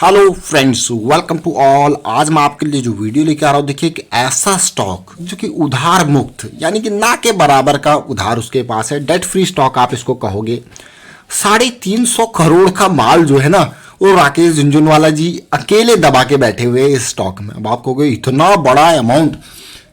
Hello friends, welcome to all. आज मैं आपके लिए जो वीडियो लेके आ रहा हूँ, देखिए एक ऐसा स्टॉक जो कि उधार मुक्त यानी कि ना के बराबर का उधार उसके पास है, डेट फ्री स्टॉक आप इसको कहोगे। 350 करोड़ का माल जो है ना, वो राकेश झुनझुनवाला जी अकेले दबा के बैठे हुए इस स्टॉक में। अब आप कहोगे इतना बड़ा अमाउंट।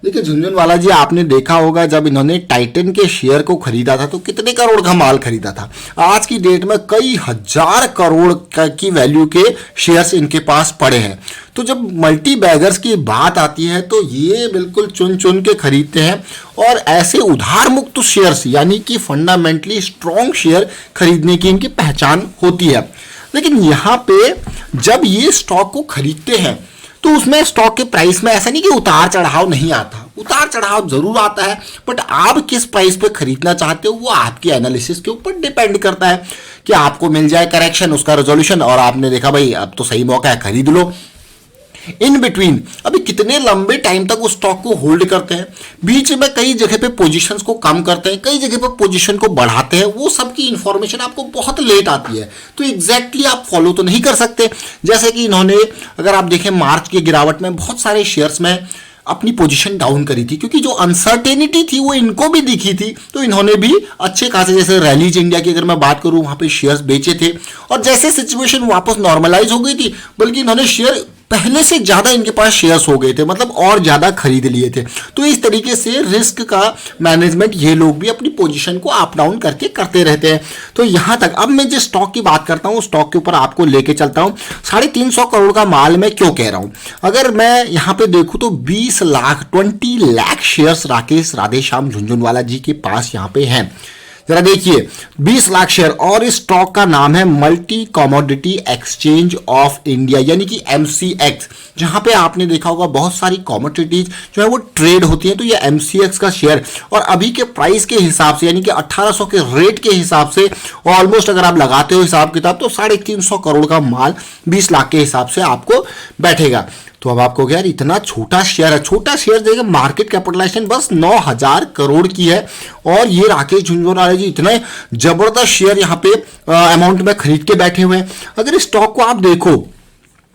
देखिए झुनझुनवाला जी, आपने देखा होगा जब इन्होंने टाइटन के शेयर को खरीदा था तो कितने करोड़ का माल खरीदा था। आज की डेट में कई हजार करोड़ की वैल्यू के शेयर्स इनके पास पड़े हैं। तो जब मल्टी बैगर्स की बात आती है तो ये बिल्कुल चुन चुन के खरीदते हैं और ऐसे उधार मुक्त शेयर्स यानी कि फंडामेंटली स्ट्रॉन्ग शेयर खरीदने की इनकी पहचान होती है। लेकिन यहाँ पे जब ये स्टॉक को खरीदते हैं तो उसमें स्टॉक के प्राइस में ऐसा नहीं कि उतार चढ़ाव नहीं आता, उतार चढ़ाव जरूर आता है, बट आप किस प्राइस पे खरीदना चाहते हो वो आपकी एनालिसिस के ऊपर डिपेंड करता है कि आपको मिल जाए करेक्शन, उसका रेजोल्यूशन, और आपने देखा भाई अब तो सही मौका है खरीद लो। इन बिटवीन अभी कितने लंबे टाइम तक उस स्टॉक को होल्ड करते हैं, बीच में कई जगह पे पोजीशंस को कम करते हैं, कई जगह पे पोजीशन को बढ़ाते हैं, वो सब की इंफॉर्मेशन आपको बहुत लेट आती है। तो एग्जैक्टली आप फॉलो तो नहीं कर सकते। जैसे कि इन्होंने, अगर आप देखें मार्च की गिरावट में बहुत सारे शेयर्स में अपनी पोजीशन डाउन करी थी क्योंकि जो अनसर्टेनिटी थी वो इनको भी दिखी थी, तो इन्होंने भी अच्छे खासे, जैसे रैलीज इंडिया की अगर मैं बात करूं, वहां पे शेयर्स बेचे थे और जैसे सिचुएशन वापस नॉर्मलाइज हो गई थी, बल्कि इन्होंने शेयर पहले से ज्यादा इनके पास शेयर्स हो गए थे, मतलब और ज्यादा खरीद लिए थे। तो इस तरीके से रिस्क का मैनेजमेंट ये लोग भी अपनी पोजीशन को अप डाउन करके करते रहते हैं। तो यहां तक अब मैं जिस स्टॉक की बात करता हूं, स्टॉक के ऊपर आपको लेके चलता हूं। 350 करोड़ का माल मैं क्यों कह रहा हूं, अगर मैं यहां पे देखूं तो 20 लाख शेयर्स राकेश राधेश्याम झुनझुनवाला जी के पास यहां पे हैं। जरा देखिए 20 लाख शेयर, और इस स्टॉक का नाम है multi commodity exchange of India यानी कि MCX, जहां पे आपने देखा होगा बहुत सारी कमोडिटीज जो है वो ट्रेड होती हैं। तो ये MCX का शेयर, और अभी के प्राइस के हिसाब से यानी कि 1800 के रेट के हिसाब से ऑलमोस्ट अगर आप लगाते हो हिसाब किताब तो 350 करोड़ का माल 20 लाख के हिसाब से आपको बैठेगा। तो अब आपको क्या यार, इतना छोटा शेयर है, छोटा शेयर देखिए मार्केट कैपिटलाइजेशन बस 9000 करोड़ की है, और ये राकेश झुनझुनवाला जी इतना जबरदस्त शेयर यहाँ पे अमाउंट में खरीद के बैठे हुए हैं। अगर इस स्टॉक को आप देखो,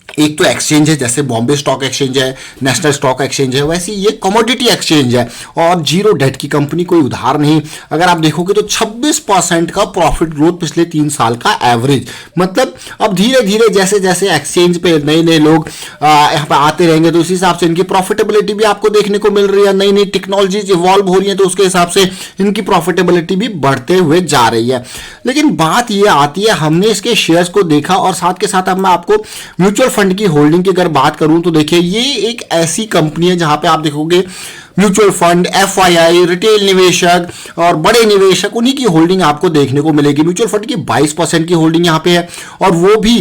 एक तो एक्सचेंज है जैसे बॉम्बे स्टॉक एक्सचेंज है, नेशनल स्टॉक एक्सचेंज है, वैसे ये कमोडिटी एक्सचेंज है और जीरो डेट की कंपनी, कोई उधार नहीं। अगर आप देखोगे तो 26% का प्रॉफिट ग्रोथ पिछले 3 साल का एवरेज। मतलब अब धीरे धीरे जैसे जैसे एक्सचेंज पे नए नए लोग यहाँ पे आते रहेंगे तो उस हिसाब से इनकी प्रॉफिटेबिलिटी भी आपको देखने को मिल रही है, नई नई टेक्नोलॉजीज इवॉल्व हो रही है तो उसके हिसाब से इनकी प्रॉफिटेबिलिटी भी बढ़ते हुए जा रही है। लेकिन बात ये आती है, हमने इसके शेयर्स को देखा और साथ के साथ अब मैं आपको म्यूचुअल फंड की होल्डिंग की अगर बात करूं तो देखिए ये एक ऐसी कंपनी है जहां पे आप देखोगे म्यूचुअल फंड, FII, रिटेल निवेशक और बड़े निवेशक, उन्हीं की होल्डिंग आपको देखने को मिलेगी। म्यूचुअल फंड की 22% की होल्डिंग यहां पे है और वो भी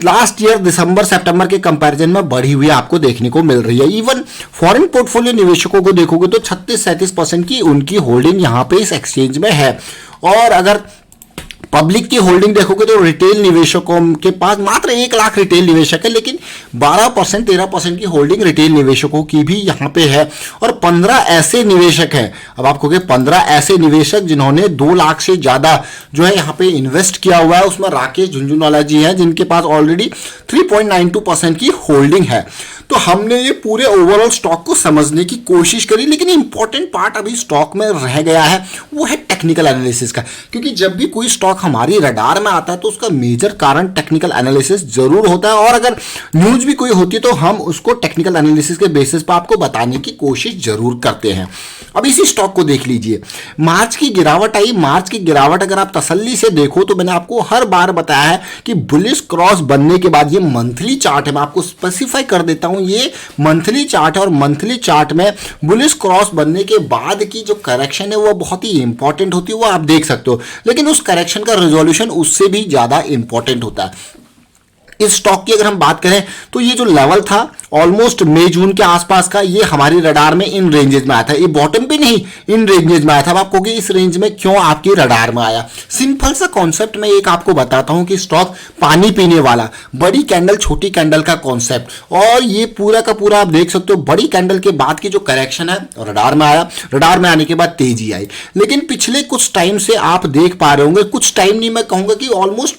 लास्ट ईयर दिसंबर सितंबर के कंपैरिजन में बढ़ी हुई आपको देखने को मिल रही है। इवन फॉरेन पोर्टफोलियो निवेशकों को देखोगे तो 36-37% की उनकी होल्डिंग यहां पे इस एक्सचेंज में है। और अगर पब्लिक की होल्डिंग देखोगे तो रिटेल निवेशकों के पास मात्र 1 लाख रिटेल निवेशक है, लेकिन 12% 13% की होल्डिंग रिटेल निवेशकों की भी यहां पे है। और 15 ऐसे निवेशक हैं, अब आप कहोगे 15 ऐसे निवेशक जिन्होंने 2 लाख से ज्यादा जो है यहां पे इन्वेस्ट किया हुआ है, उसमें राकेश झुनझुनवाला जी हैं जिनके पास ऑलरेडी 3.92% की होल्डिंग है। तो हमने ये पूरे ओवरऑल स्टॉक को समझने की कोशिश करी, लेकिन इंपॉर्टेंट पार्ट अभी स्टॉक में रह गया है, वो है टेक्निकल एनालिसिस का। क्योंकि जब भी कोई स्टॉक हमारी रडार में आता है तो उसका मेजर कारण टेक्निकल एनालिसिस जरूर होता है, और अगर न्यूज भी कोई होती है तो हम उसको टेक्निकल एनालिसिस के बेसिस पर आपको बताने की कोशिश जरूर करते हैं। अब इसी स्टॉक को देख लीजिए, मार्च की गिरावट आई। मार्च की गिरावट अगर आप तसल्ली से देखो तो मैंने आपको हर बार बताया है कि बुलिश क्रॉस बनने के बाद, ये मंथली चार्ट है, मैं आपको स्पेसिफाई कर देता हूं, ये मंथली चार्ट है और मंथली चार्ट में बुलिश क्रॉस बनने के बाद की जो करेक्शन है वो बहुत ही इंपॉर्टेंट होती है, वो आप देख सकते हो। लेकिन उस करेक्शन का रेजोल्यूशन उससे भी ज्यादा इंपॉर्टेंट होता है। इस स्टॉक की अगर हम बात करें तो ये जो लेवल था ऑलमोस्ट मई जून के आसपास का, ये हमारी रडार में इन रेंजेस में आया था। ये बॉटम पे नहीं, इन रेंजेस में आया था। अब आपको कि इस रेंज में क्यों आपकी रडार में आया, सिंपल सा कॉन्सेप्ट मैं एक आपको बताता हूं कि स्टॉक पानी पीने वाला, बड़ी कैंडल छोटी कैंडल का कॉन्सेप्ट, और ये पूरा का पूरा आप देख सकते हो बड़ी कैंडल के बाद की जो करेक्शन है रडार में आया। रडार में आने के बाद तेजी आई, लेकिन पिछले कुछ टाइम से आप देख पा रहे होंगे, कुछ टाइम नहीं मैं कहूंगा कि ऑलमोस्ट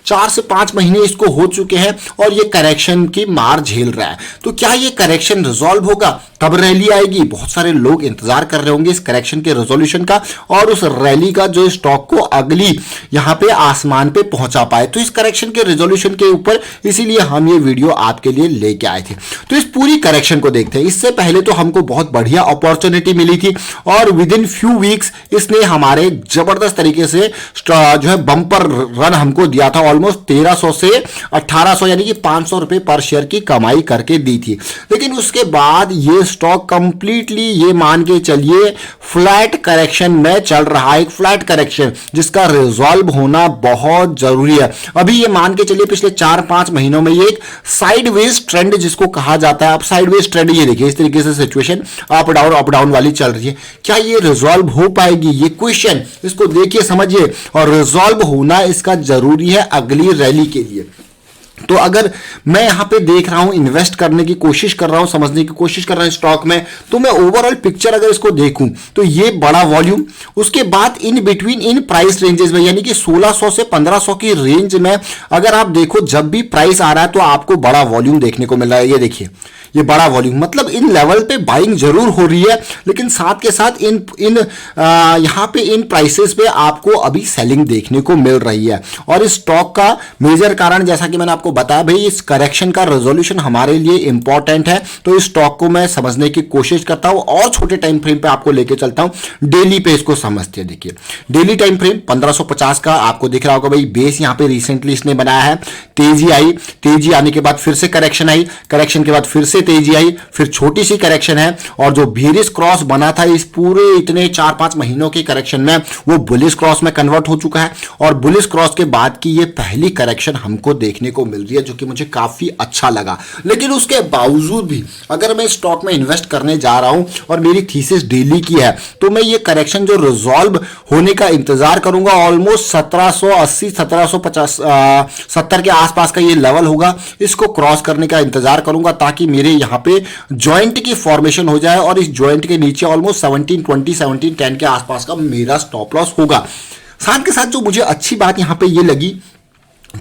4 से 5 महीने इसको हो चुके हैं और ये करेक्शन की मार झेल रहा है। तो क्या ये करेक्शन रिजॉल्व होगा, कब रैली आएगी? बहुत सारे लोग इंतजार कर रहे होंगे इस करेक्शन के रेजोल्यूशन का और उस रैली का जो स्टॉक को अगली यहां पे आसमान पे पहुंचा पाए। तो इस करेक्शन के रेजोल्यूशन के ऊपर इसीलिए हम ये वीडियो आपके लिए लेके आए थे। तो इस पूरी करेक्शन को देखते हैं। इससे पहले तो हमको बहुत बढ़िया अपॉर्चुनिटी मिली थी और विद इन फ्यू वीक्स इसने हमारे जबरदस्त तरीके से जो है बंपर रन हमको दिया था। ऑलमोस्ट 1300 से 1800 यानी कि 500 रुपए पर शेयर की कमाई करके दी थी। लेकिन उसके बाद ये स्टॉक कंप्लीटली ये मान के चलिए फ्लैट करेक्शन में चल रहा है। एक फ्लैट करेक्शन जिसका रिजॉल्व होना बहुत जरूरी है। अभी ये मान के चलिए पिछले 4-5 महीनों में ये एक साइडवेज ट्रेंड जिसको कहा जाता है, अब साइडवेज ट्रेंड ये देखिए इस तरीके से सिचुएशन अप डाउन वाली चल रही है। क्या ये रिजॉल्व हो पाएगी, ये क्वेश्चन, इसको देखिए समझिए, और रिजॉल्व होना इसका जरूरी है अगली रैली के लिए। तो अगर मैं यहां पे देख रहा हूं, इन्वेस्ट करने की कोशिश कर रहा हूं, समझने की कोशिश कर रहा हूं स्टॉक में, तो मैं ओवरऑल पिक्चर अगर इसको देखूं तो ये बड़ा वॉल्यूम, उसके बाद in between in price ranges में यानी कि 1600 से 1500 की रेंज में अगर आप देखो जब भी प्राइस आ रहा है तो आपको बड़ा वॉल्यूम देखने को मिल रहा है। ये देखिए ये बड़ा वॉल्यूम, मतलब इन लेवल पे बाइंग जरूर हो रही है, लेकिन साथ के साथ इन यहां पे इन प्राइसेस पे आपको अभी सेलिंग देखने को मिल रही है। और इस स्टॉक का मेजर कारण जैसा कि मैंने आपको बताया, भाई इस करेक्शन का रेजोल्यूशन हमारे लिए इंपॉर्टेंट है। तो इस स्टॉक को मैं समझने की कोशिश करता हूं और छोटे टाइम फ्रेम पे आपको लेके चलता हूं। डेली पे इसको समझते हैं। देखिए डेली टाइम फ्रेम 1550 का आपको दिख रहा होगा, भाई बेस यहां पे रिसेंटली इसने बनाया है। तेजी आई, तेजी आने के बाद फिर से करेक्शन आई, करेक्शन के बाद फिर से तेजी आई, फिर छोटी सी करेक्शन है, और जो बेरिश क्रॉस बना था इस पूरे इतने 4-5 महीनों के करेक्शन में वो बुलिश क्रॉस में कन्वर्ट हो चुका है। और बुलिश क्रॉस के बाद की ये पहली करेक्शन हमको देखने को मिल रही है, जो कि मुझे काफी अच्छा लगा। लेकिन उसके बावजूद भी अगर मैं स्टॉक में इन्वेस्ट करने जा रहा हूं और मेरी थीसिस डेली की है, तो मैं ये करेक्शन जो रिजॉल्व होने का इंतजार करूंगा। ऑलमोस्ट 1780 1750 70 के आसपास का ये लेवल होगा, इसको क्रॉस करने का इंतजार करूंगा ताकि मेरे यहां पे जॉइंट की फॉर्मेशन हो जाए और इस जॉइंट के नीचे ऑलमोस्ट 1720 1710 के आसपास का मेरा स्टॉप लॉस होगा। साथ के साथ जो मुझे अच्छी बात यहां पे ये लगी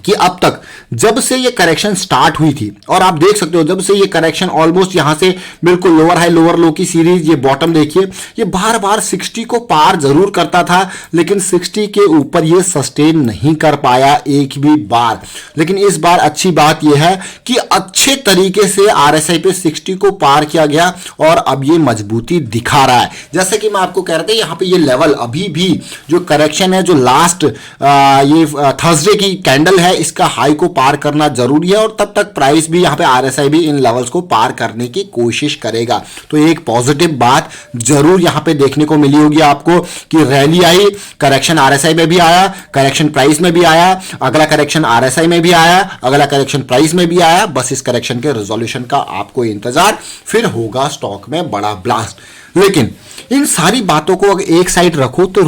कि अब तक जब से ये करेक्शन स्टार्ट हुई थी, और आप देख सकते हो जब से ये करेक्शन ऑलमोस्ट यहां से बिल्कुल लोअर हाई लोअर लो की सीरीज, ये बॉटम देखिए, ये बार बार 60 को पार जरूर करता था, लेकिन 60 के ऊपर ये सस्टेन नहीं कर पाया एक भी बार। लेकिन इस बार अच्छी बात यह है कि अच्छे तरीके से RSI पे 60 को पार किया गया और अब ये मजबूती दिखा रहा है। जैसे कि मैं आपको कह रहा था यहां पे ये लेवल अभी भी जो करेक्शन है, जो लास्ट ये थर्सडे की कैंडल है, इसका हाई को पार करना जरूरी है, और तब तक प्राइस भी यहां पे RSI भी इन लेवल्स को पार करने की कोशिश करेगा। तो एक पॉजिटिव बात जरूर यहां पे देखने को मिली होगी आपको कि रैली आई, करेक्शन RSI में भी आया, करेक्शन प्राइस में भी आया, अगला करेक्शन RSI में भी आया, अगला करेक्शन प्राइस में भी आया। बस इस करेक्शन के रिजोल्यूशन का आपको इंतजार, फिर होगा स्टॉक में बड़ा ब्लास्ट। लेकिन इन सारी बातों को अगर एक साइड रखो तो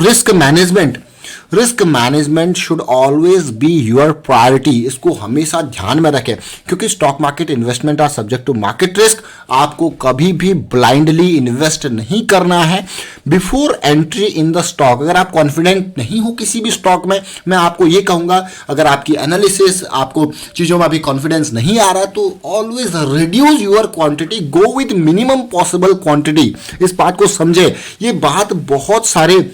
risk management should always be your priority. इसको हमेशा ध्यान में रखें, क्योंकि stock market investment are subject to market risk. आपको कभी भी ब्लाइंडली इन्वेस्ट नहीं करना है before entry in the stock. अगर आप कॉन्फिडेंट नहीं हो किसी भी स्टॉक में, मैं आपको ये कहूंगा, अगर आपकी एनालिसिस, आपको चीजों में अभी कॉन्फिडेंस नहीं आ रहा है, तो always reduce your quantity, go with minimum possible quantity. इस बात को समझे। ये बात बहुत सारे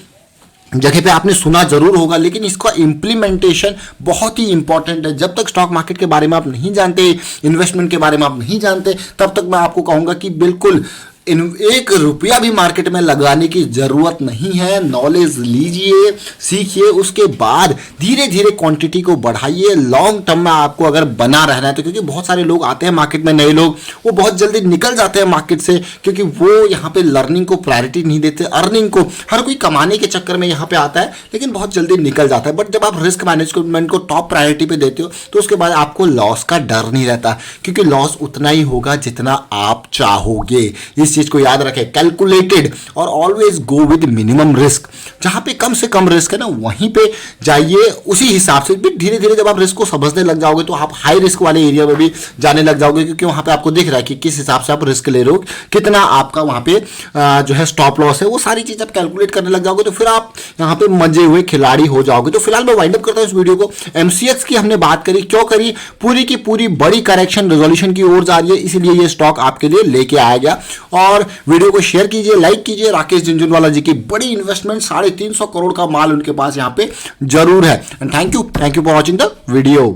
जगह पे आपने सुना जरूर होगा, लेकिन इसका इंप्लीमेंटेशन बहुत ही इंपॉर्टेंट है। जब तक स्टॉक मार्केट के बारे में आप नहीं जानते, इन्वेस्टमेंट के बारे में आप नहीं जानते, तब तक मैं आपको कहूंगा कि बिल्कुल एक रुपया भी मार्केट में लगाने की जरूरत नहीं है। नॉलेज लीजिए, सीखिए, उसके बाद धीरे धीरे क्वांटिटी को बढ़ाइए। लॉन्ग टर्म में आपको अगर बना रहना है तो, क्योंकि बहुत सारे लोग आते हैं मार्केट में, नए लोग, वो बहुत जल्दी निकल जाते हैं मार्केट से, क्योंकि वो यहाँ पे लर्निंग को प्रायोरिटी नहीं देते, अर्निंग को। हर कोई कमाने के चक्कर में यहाँ पे आता है लेकिन बहुत जल्दी निकल जाता है। बट जब आप रिस्क मैनेजमेंट को टॉप प्रायोरिटी पे देते हो तो उसके बाद आपको लॉस का डर नहीं रहता, क्योंकि लॉस उतना ही होगा जितना आप चाहोगे। इस चीज को याद रखें, कैलकुलेटेड और always go with minimum risk. जहां पे कम से कम रिस्क है ना, वहीं पे जाइए। उसी हिसाब से भी धीरे धीरे जब आप रिस्क को समझने लग जाओगे तो आप हाई रिस्क वाले एरिया में भी जाने लग जाओगे, क्योंकि वहां पे आपको दिख रहा है कि किस हिसाब से आप रिस्क ले रहे हो, कितना आपका वहां पे जो है स्टॉप लॉस है, वो सारी चीज आप कैलकुलेट करने लग जाओगे तो फिर आप यहाँ पे मजे हुए खिलाड़ी हो जाओगे। तो फिलहाल मैं वाइंड अप करता हूँ इस वीडियो को। एमसीएक्स की हमने बात करी, क्यों करी, पूरी की पूरी बड़ी करेक्शन रेजोल्यूशन की ओर जा रही है, इसीलिए ये स्टॉक आपके लिए लेके आया गया। और वीडियो को शेयर कीजिए, लाइक कीजिए। राकेश झुनझुनवाला जी की बड़ी इन्वेस्टमेंट, 350 करोड़ का माल उनके पास यहाँ पे जरूर है। And thank you for watching the video.